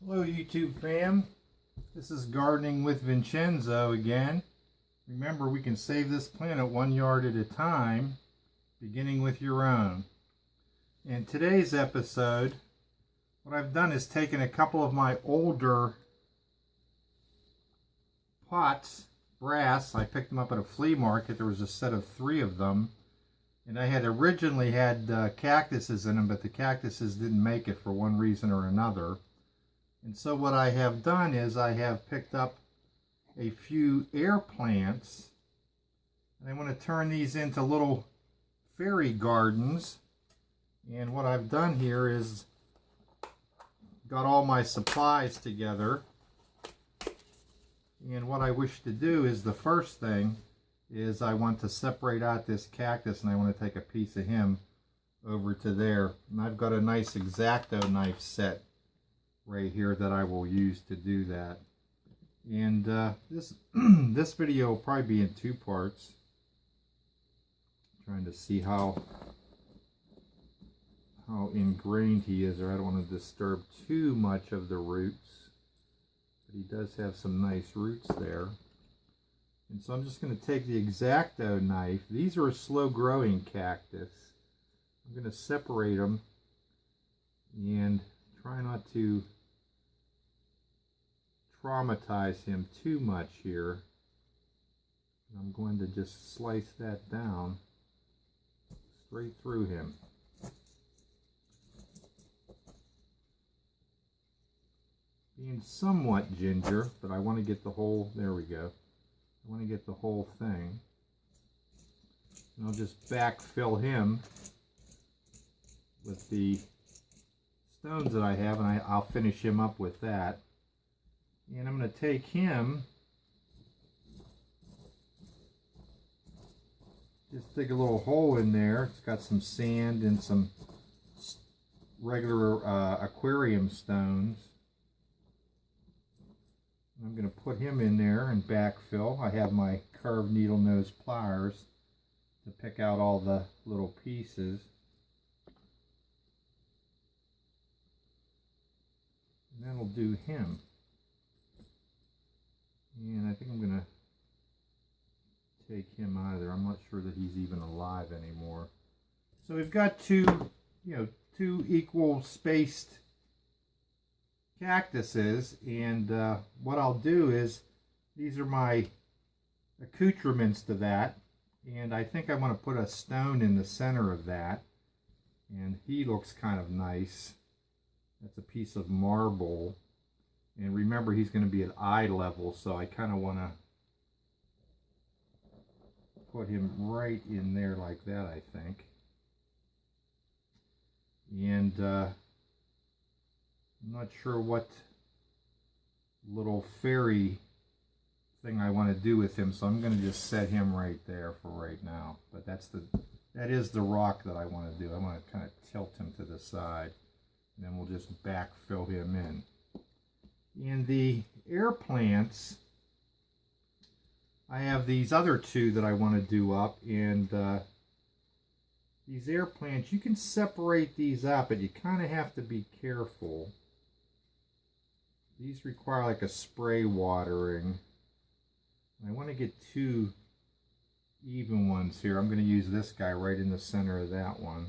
Hello YouTube fam, this is Gardening with Vincenzo again. Remember, we can save this planet 1 yard at a time, beginning with your own. In today's episode, what I've done is taken a couple of my older pots, brass. I picked them up at a flea market. There was a set of 3 of them, and I had originally had cactuses in them, but the cactuses didn't make it for one reason or another. And so what I have done is I have picked up a few air plants, and I want to turn these into little fairy gardens. And what I've done here is got all my supplies together, and what I wish to do is, the first thing is I want to separate out this cactus, and I want to take a piece of him over to there. And I've got a nice X-Acto knife set right here that I will use to do that. And this this video will probably be in 2 parts. I'm trying to see how ingrained he is, or I don't want to disturb too much of the roots. But he does have some nice roots there. And so I'm just going to take the X-Acto knife. These are a slow growing cactus. I'm going to separate them and try not to traumatize him too much here. I'm going to just slice that down straight through him. Being somewhat ginger, but I want to get the whole, there we go. I want to get the whole thing. And I'll just backfill him with the stones that I have, and I'll finish him up with that. And I'm going to take him, just dig a little hole in there. It's got some sand and some regular aquarium stones. I'm going to put him in there and backfill. I have my curved needle nose pliers to pick out all the little pieces. And that'll do him. And I think I'm going to take him out of there. I'm not sure that he's even alive anymore. So we've got two equal spaced cactuses, and what I'll do is, these are my accoutrements to that, and I think I want to put a stone in the center of that, and he looks kind of nice. That's a piece of marble. And remember, he's going to be at eye level, so I kind of want to put him right in there like that, I think. And I'm not sure what little fairy thing I want to do with him, so I'm going to just set him right there for right now. But that is the rock that I want to do. I want to kind of tilt him to the side, and then we'll just backfill him in. In the air plants, I have these other 2 that I want to do up, and these air plants, you can separate these out, but you kind of have to be careful. These require like a spray watering. I want to get 2 even ones here. I'm going to use this guy right in the center of that one.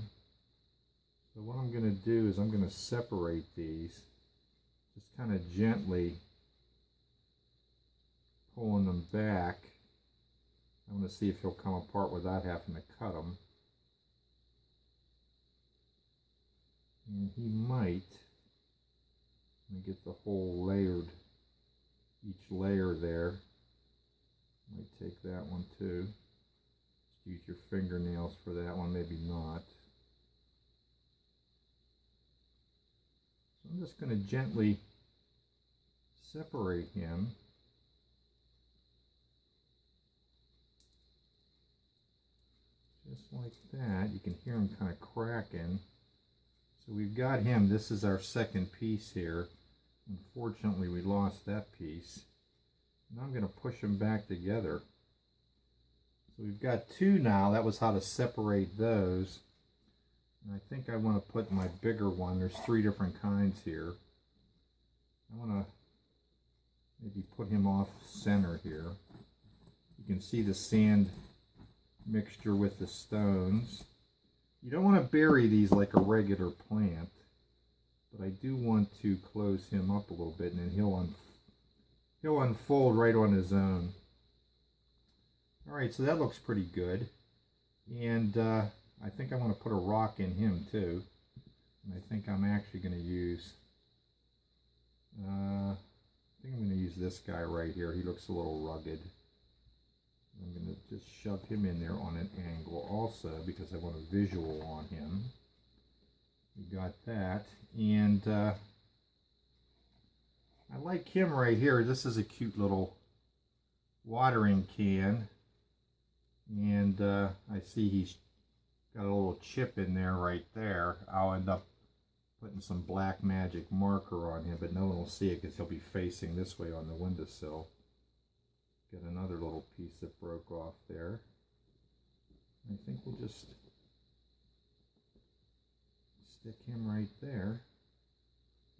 So what I'm going to do is I'm going to separate these. Just kind of gently pulling them back. I want to see if he'll come apart without having to cut them. And he might. Let me get the whole layered, each layer there. Might take that one too. Just use your fingernails for that one, maybe not. So I'm just going to gently separate him. Just like that. You can hear him kind of cracking. So we've got him. This is our second piece here. Unfortunately, we lost that piece. Now I'm going to push them back together. So we've got 2 now. That was how to separate those. And I think I want to put my bigger one. There's 3 different kinds here. I want to maybe put him off center here. You can see the sand mixture with the stones. You don't want to bury these like a regular plant, but I do want to close him up a little bit, and then he'll unfold right on his own. Alright, so that looks pretty good. And I think I want to put a rock in him too. And I think I'm actually going to use, I think I'm going to use this guy right here. He looks a little rugged. I'm going to just shove him in there on an angle also because I want a visual on him. We got that. And I like him right here. This is a cute little watering can. And I see he's got a little chip in there right there. I'll end up putting some black magic marker on him, but no one will see it because he'll be facing this way on the windowsill. Get another little piece that broke off there. I think we'll just stick him right there.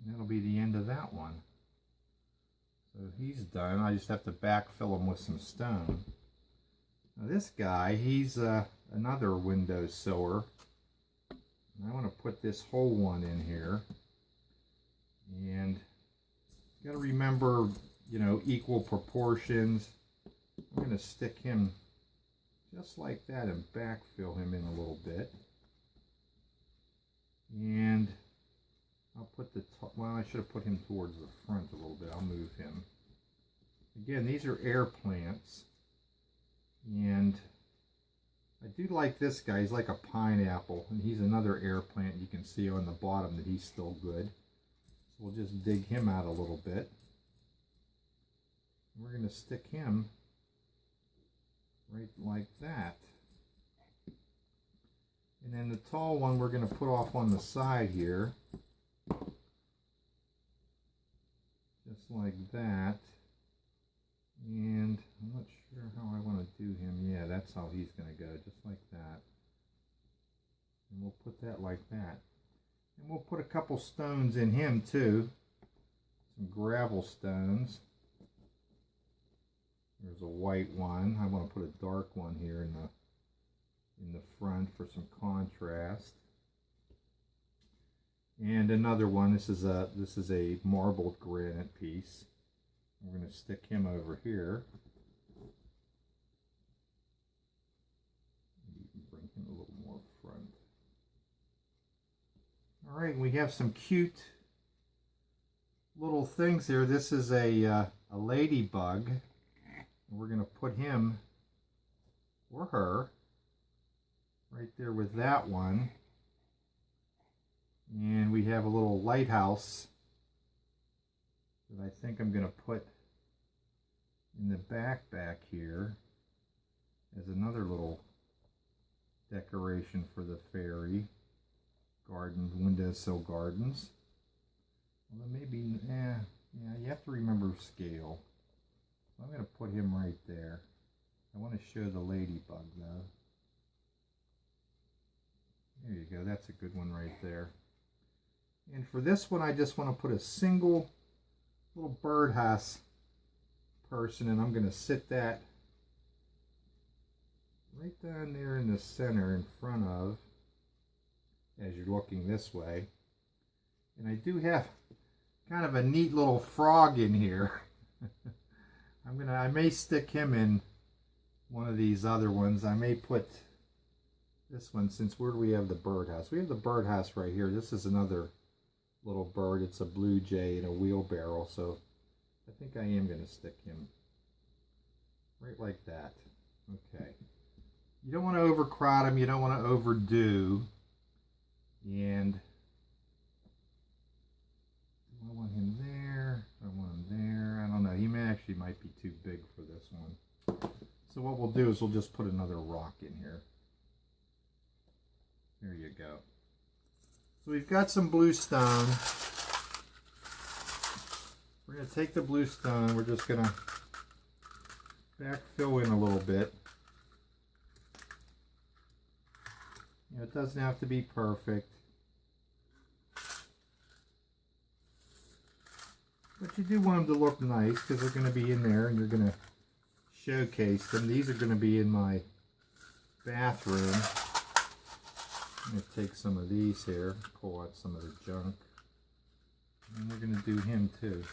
And that'll be the end of that one. So he's done. I just have to backfill him with some stone. Now this guy, he's another windowsiller. And I want to put this whole one in here. And you got to remember, you know, equal proportions. I'm going to stick him just like that and backfill him in a little bit. And I'll put the top, well, I should have put him towards the front a little bit. I'll move him. Again, these are air plants. And I do like this guy. He's like a pineapple. And he's another air plant. You can see on the bottom that he's still good. So we'll just dig him out a little bit. We're going to stick him right like that. And then the tall one we're going to put off on the side here. Just like that. And I'm not sure how I want to do him. Yeah, that's how he's going to go, just like that. And we'll put that like that. And we'll put a couple stones in him too. Some gravel stones. There's a white one. I want to put a dark one here in the front for some contrast. And another one. This is a marbled granite piece. We're going to stick him over here. You can bring him a little more front. All right, we have some cute little things here. This is a ladybug. We're going to put him or her right there with that one. And we have a little lighthouse that I think I'm going to put in the back here as another little decoration for the fairy garden, windowsill gardens. Well, maybe, yeah, you have to remember scale. So I'm going to put him right there. I want to show the ladybug though. There you go, that's a good one right there. And for this one, I just want to put a single little birdhouse person, and I'm going to sit that right down there in the center in front of, as you're looking this way. And I do have kind of a neat little frog in here. I may stick him in one of these other ones. I may put this one, since where do we have the birdhouse? We have the birdhouse right here. This is another little bird. It's a blue jay in a wheelbarrow, so I think I am going to stick him right like that. Okay. You don't want to overcrowd him. You don't want to overdo. And do I want him there? Do I want him there? I don't know. He actually might be too big for this one. So what we'll do is we'll just put another rock in here. There you go. So we've got some blue stone. We're going to take the blue stone. We're just going to backfill in a little bit. You know, it doesn't have to be perfect. But you do want them to look nice because they're going to be in there and you're going to showcase them. These are going to be in my bathroom. I'm going to take some of these here, pull out some of the junk. And we're going to do him too.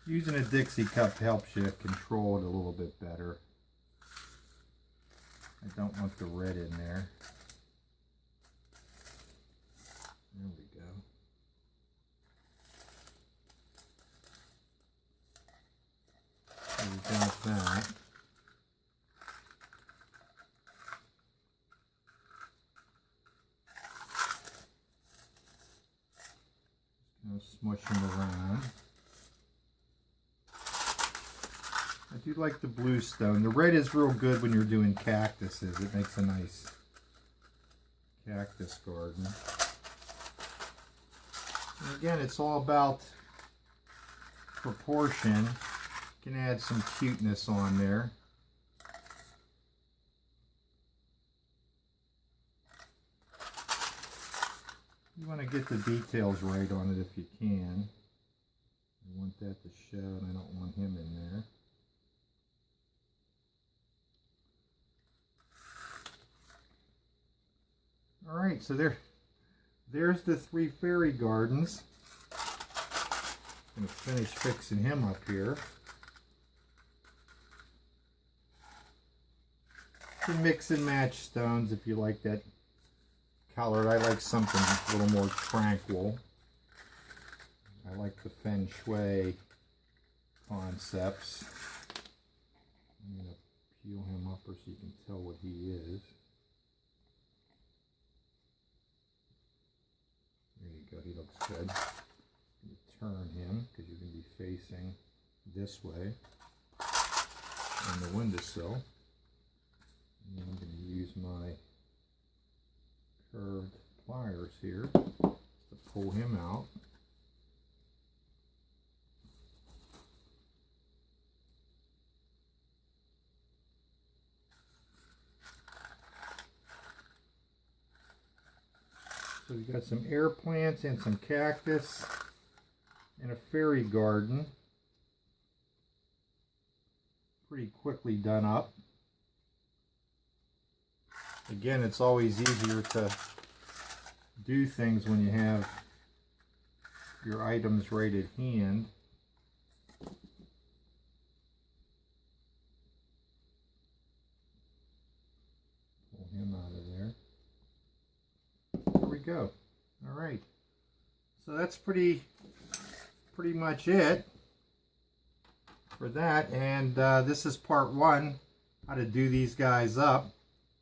Using a Dixie cup helps you control it a little bit better. I don't want the red in there. There we go. So we got that. Just gonna smush them around. I do like the blue stone. The red is real good when you're doing cactuses. It makes a nice cactus garden. And again, it's all about proportion. You can add some cuteness on there. You want to get the details right on it if you can. I want that to show, and I don't want him in there. Alright, so there's the 3 fairy gardens. I'm going to finish fixing him up here. You can mix and match stones if you like that color. I like something a little more tranquil. I like the feng shui concepts. I'm going to peel him up so you can tell what he is. There you go, he looks good. You turn him because you're going to be facing this way on the windowsill. And I'm going to use my curved pliers here to pull him out. So we've got some air plants and some cactus and a fairy garden. Pretty quickly done up. Again, it's always easier to do things when you have your items right at hand. Pull him out of there. There we go. All right. So that's pretty much it for that. And this is part 1, how to do these guys up.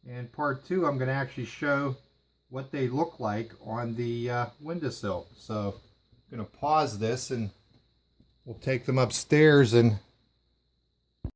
And part 2, I'm going to actually show what they look like on the windowsill. So I'm going to pause this and we'll take them upstairs and